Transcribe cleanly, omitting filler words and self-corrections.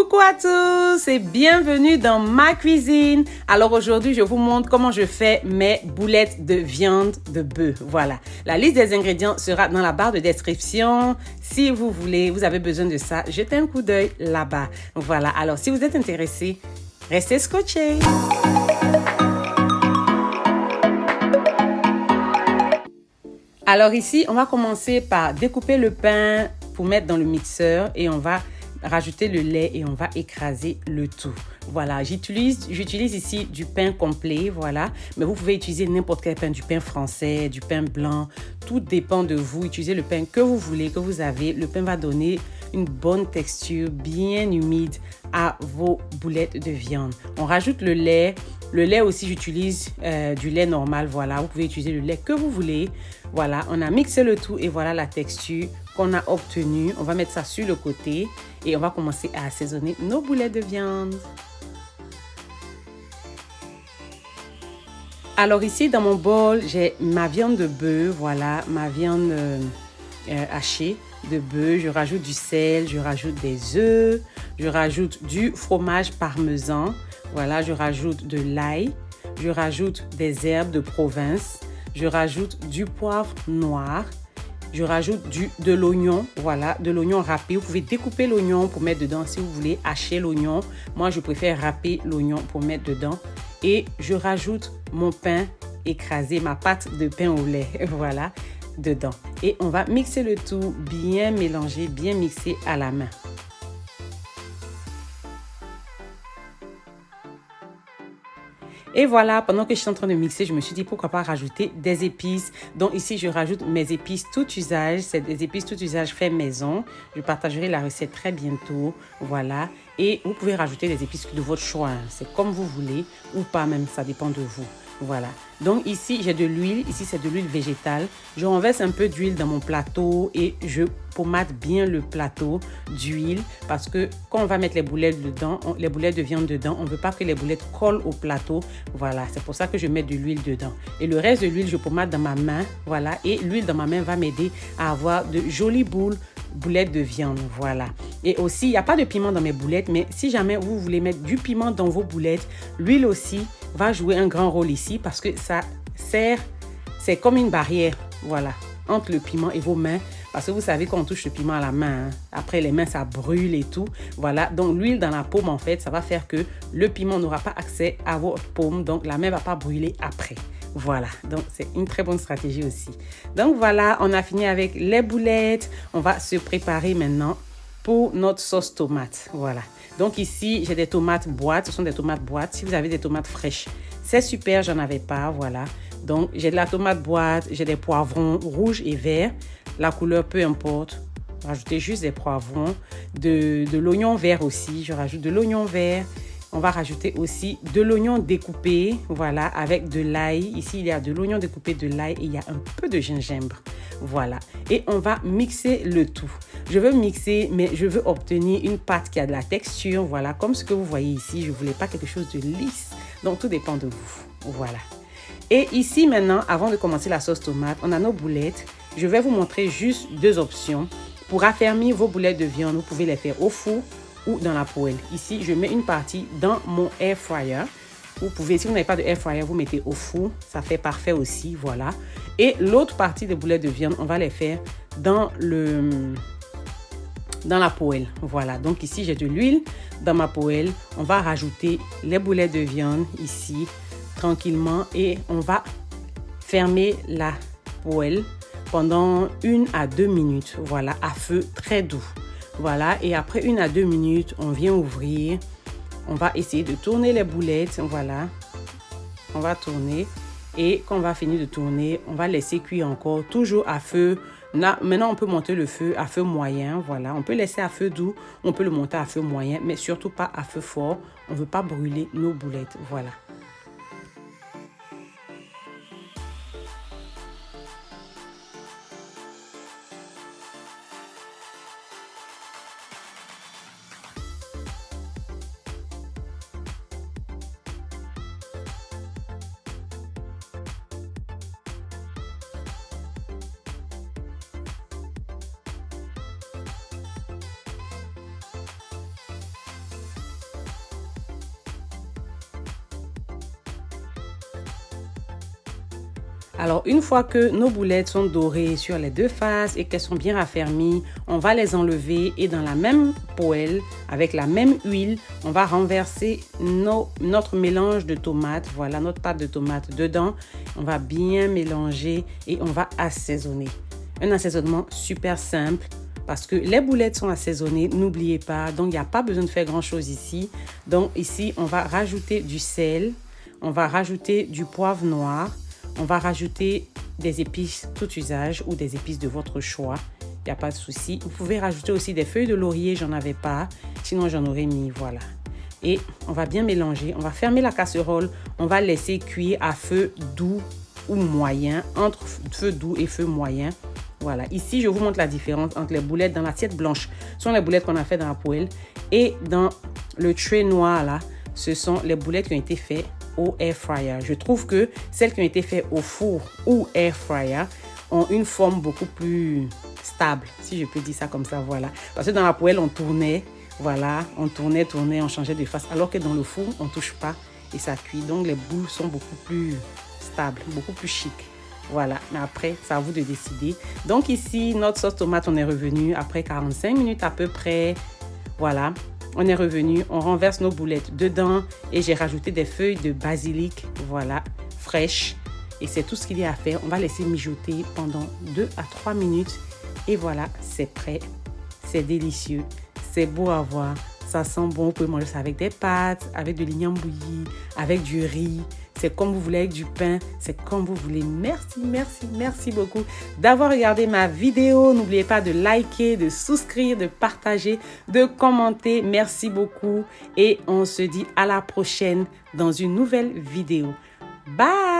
Coucou à tous et bienvenue dans ma cuisine. Alors aujourd'hui, je vous montre comment je fais mes boulettes de viande de bœuf. Voilà, la liste des ingrédients sera dans la barre de description. Si vous voulez, vous avez besoin de ça, jetez un coup d'œil là-bas. Voilà, alors si vous êtes intéressé, restez scotchés. Alors ici, on va commencer par découper le pain pour mettre dans le mixeur et on va rajouter le lait et on va écraser le tout. Voilà, j'utilise ici du pain complet, voilà, mais vous pouvez utiliser n'importe quel pain, du pain français, du pain blanc, tout dépend de vous. Utilisez le pain que vous voulez, que vous avez. Le pain va donner une bonne texture, bien humide à vos boulettes de viande. On rajoute le lait. Le lait aussi, j'utilise du lait normal, voilà. Vous pouvez utiliser le lait que vous voulez. Voilà, on a mixé le tout et voilà la texture qu'on a obtenue. On va mettre ça sur le côté et on va commencer à assaisonner nos boulettes de viande. Alors ici, dans mon bol, j'ai ma viande de bœuf, voilà, ma viande hachée de bœuf. Je rajoute du sel, je rajoute des œufs, je rajoute du fromage parmesan. Voilà, je rajoute de l'ail, je rajoute des herbes de province, je rajoute du poivre noir, je rajoute de l'oignon, voilà, de l'oignon râpé. Vous pouvez découper l'oignon pour mettre dedans si vous voulez hacher l'oignon. Moi, je préfère râper l'oignon pour mettre dedans. Et je rajoute mon pain écrasé, ma pâte de pain au lait, voilà, dedans. Et on va mixer le tout, bien mélanger, bien mixer à la main. Et voilà, pendant que je suis en train de mixer, je me suis dit pourquoi pas rajouter des épices. Donc ici, je rajoute mes épices tout usage. C'est des épices tout usage fait maison. Je partagerai la recette très bientôt. Voilà. Et vous pouvez rajouter des épices de votre choix. C'est comme vous voulez ou pas même, ça dépend de vous. Voilà. Donc ici, j'ai de l'huile. Ici, c'est de l'huile végétale. Je renverse un peu d'huile dans mon plateau et je pommade bien le plateau d'huile parce que quand on va mettre les boulettes dedans, les boulettes de viande dedans, on ne veut pas que les boulettes collent au plateau. Voilà, c'est pour ça que je mets de l'huile dedans. Et le reste de l'huile, je pommade dans ma main. Voilà, et l'huile dans ma main va m'aider à avoir de jolies boulettes de viande. Voilà. Et aussi, il n'y a pas de piment dans mes boulettes, mais si jamais vous voulez mettre du piment dans vos boulettes, l'huile aussi va jouer un grand rôle ici parce que ça sert, c'est comme une barrière, voilà, entre le piment et vos mains. Parce que vous savez qu'on touche le piment à la main, hein. Après les mains, ça brûle et tout. Voilà, donc l'huile dans la paume, en fait, ça va faire que le piment n'aura pas accès à votre paume, donc la main ne va pas brûler après. Voilà, donc c'est une très bonne stratégie aussi. Donc voilà, on a fini avec les boulettes. On va se préparer maintenant pour notre sauce tomate. Voilà, donc ici, j'ai des tomates boîtes. Ce sont des tomates boîtes. Si vous avez des tomates fraîches, c'est super, j'en avais pas, voilà. Donc, j'ai de la tomate boîte, j'ai des poivrons rouges et verts. La couleur, peu importe. Rajoutez juste des poivrons. De l'oignon vert aussi. Je rajoute de l'oignon vert. On va rajouter aussi de l'oignon découpé. Voilà, avec de l'ail. Ici, il y a de l'oignon découpé, de l'ail et il y a un peu de gingembre. Voilà. Et on va mixer le tout. Je veux mixer, mais je veux obtenir une pâte qui a de la texture. Voilà, comme ce que vous voyez ici. Je ne voulais pas quelque chose de lisse. Donc, tout dépend de vous. Voilà. Et ici, maintenant, avant de commencer la sauce tomate, on a nos boulettes. Je vais vous montrer juste deux options. Pour affermir vos boulettes de viande, vous pouvez les faire au four ou dans la poêle. Ici, je mets une partie dans mon air fryer. Vous pouvez, si vous n'avez pas de air fryer, vous mettez au four. Ça fait parfait aussi, voilà. Et l'autre partie des boulettes de viande, on va les faire dans la poêle. Voilà, donc ici, j'ai de l'huile dans ma poêle. On va rajouter les boulettes de viande ici, tranquillement. Et on va fermer la poêle pendant 1 à 2 minutes. Voilà, à feu très doux. Voilà, et après 1 à 2 minutes, on vient ouvrir. On va essayer de tourner les boulettes. Voilà, on va tourner. Et quand on va finir de tourner, on va laisser cuire encore, toujours à feu. Là, maintenant, on peut monter le feu à feu moyen. Voilà, on peut laisser à feu doux, on peut le monter à feu moyen, mais surtout pas à feu fort. On ne veut pas brûler nos boulettes. Voilà. Alors, une fois que nos boulettes sont dorées sur les deux faces et qu'elles sont bien raffermies, on va les enlever et dans la même poêle, avec la même huile, on va renverser notre mélange de tomates, voilà notre pâte de tomates dedans. On va bien mélanger et on va assaisonner. Un assaisonnement super simple parce que les boulettes sont assaisonnées, n'oubliez pas. Donc, il n'y a pas besoin de faire grand-chose ici. Donc, ici, on va rajouter du sel, on va rajouter du poivre noir. On va rajouter des épices tout usage ou des épices de votre choix. Il n'y a pas de souci. Vous pouvez rajouter aussi des feuilles de laurier. J'en avais pas. Sinon, j'en aurais mis. Voilà. Et on va bien mélanger. On va fermer la casserole. On va laisser cuire à feu doux ou moyen. Entre feu doux et feu moyen. Voilà. Ici, je vous montre la différence entre les boulettes dans l'assiette blanche. Ce sont les boulettes qu'on a fait dans la poêle. Et dans le tray noir, là, ce sont les boulettes qui ont été faites au air fryer. Je trouve que celles qui ont été faites au four ou air fryer ont une forme beaucoup plus stable, si je peux dire ça comme ça, voilà. Parce que dans la poêle, on tournait, voilà, on tournait, on changeait de face, alors que dans le four, on touche pas et ça cuit. Donc, les boules sont beaucoup plus stables, beaucoup plus chic. Voilà, mais après, c'est à vous de décider. Donc ici, notre sauce tomate, on est revenu après 45 minutes à peu près. Voilà. On est revenu, on renverse nos boulettes dedans et j'ai rajouté des feuilles de basilic, voilà, fraîches. Et c'est tout ce qu'il y a à faire. On va laisser mijoter pendant 2 à 3 minutes. Et voilà, c'est prêt. C'est délicieux. C'est beau à voir. Ça sent bon. Vous pouvez manger ça avec des pâtes, avec de l'igname bouilli, avec du riz. C'est comme vous voulez, avec du pain. C'est comme vous voulez. Merci beaucoup d'avoir regardé ma vidéo. N'oubliez pas de liker, de souscrire, de partager, de commenter. Merci beaucoup. Et on se dit à la prochaine dans une nouvelle vidéo. Bye!